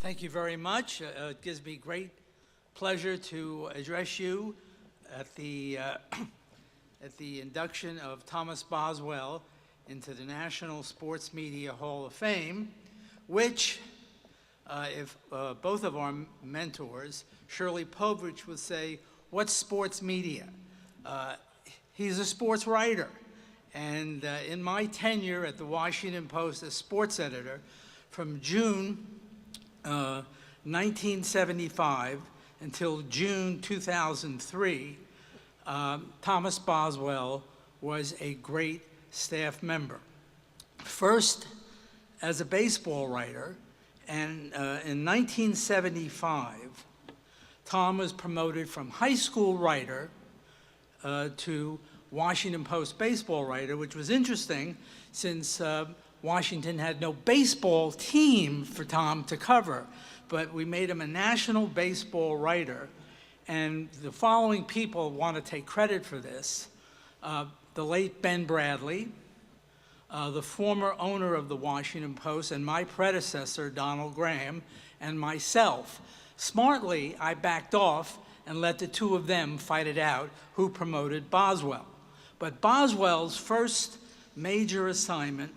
Thank you very much. It gives me great pleasure to address you at the induction of Thomas Boswell into the National Sports Media Hall of Fame, which, if both of our mentors, Shirley Povich would say, "What's sports media?" He's a sports writer, and in my tenure at the Washington Post as sports editor, from June 1975 until June 2003, Thomas Boswell was a great staff member. First, as a baseball writer, and in 1975, Tom was promoted from high school writer to Washington Post baseball writer, which was interesting since Washington had no baseball team for Tom to cover, but we made him a national baseball writer. And the following people want to take credit for this: the late Ben Bradley, the former owner of the Washington Post, and my predecessor, Donald Graham, and myself. Smartly, I backed off and let the two of them fight it out who promoted Boswell. But Boswell's first major assignment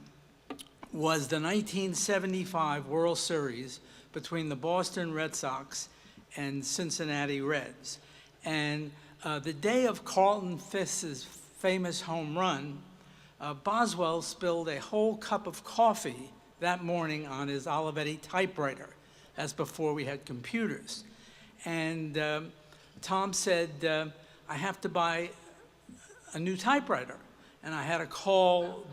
was the 1975 World Series between the Boston Red Sox and Cincinnati Reds. And the day of Carlton Fisk's famous home run, Boswell spilled a whole cup of coffee that morning on his Olivetti typewriter. That's before we had computers. And Tom said, "I have to buy a new typewriter." And I had to call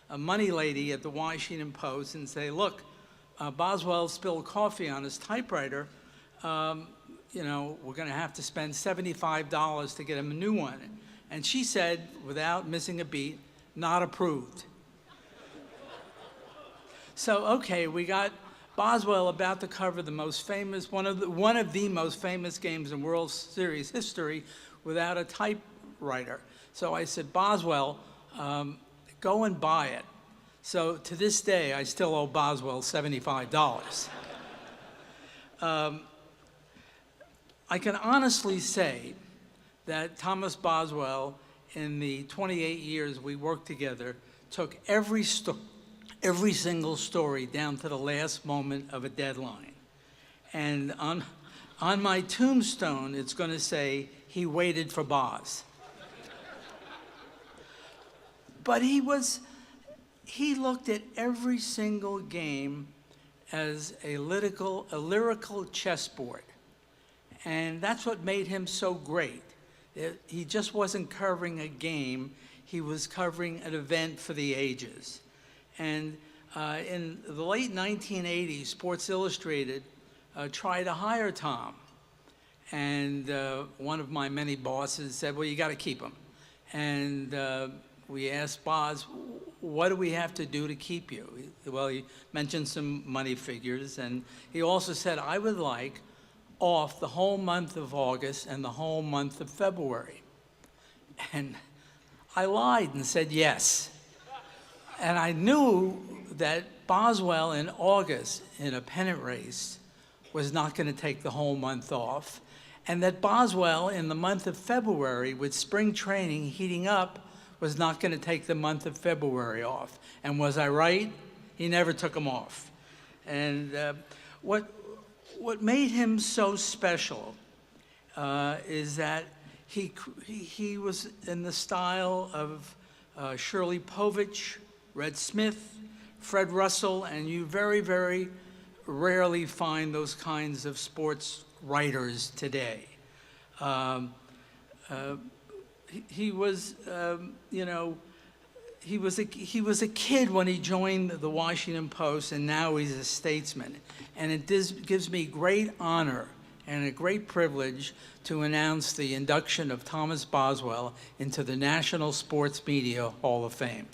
a money lady at the Washington Post and say, "Look, Boswell spilled coffee on his typewriter. You know, we're going to have to spend $75 to get him a new one." And she said, without missing a beat, "Not approved." So, okay, we got Boswell about to cover the most famous, one of the most famous games in World Series history without a typewriter. So I said, "Boswell, go and buy it." So to this day, I still owe Boswell $75. I can honestly say that Thomas Boswell, in the 28 years we worked together, took every single story down to the last moment of a deadline. And on my tombstone, it's going to say, "He waited for Boz." But he looked at every single game as a lyrical chessboard. And that's what made him so great. He just wasn't covering a game, he was covering an event for the ages. And in the late 1980s, Sports Illustrated tried to hire Tom. And one of my many bosses said, "Well, you got to keep him." And we asked Boz, "What do we have to do to keep you?" Well, he mentioned some money figures, and he also said, "I would like off the whole month of August and the whole month of February." And I lied and said yes. And I knew that Boswell in August in a pennant race was not going to take the whole month off, and that Boswell in the month of February, with spring training heating up, was not going to take the month of February off. And was I right? He never took them off. And what made him so special is that he was in the style of Shirley Povich, Red Smith, Fred Russell, and you very, very rarely find those kinds of sports writers today. He was, he was a kid when he joined the Washington Post, and now he's a statesman. And it gives me great honor and a great privilege to announce the induction of Thomas Boswell into the National Sports Media Hall of Fame.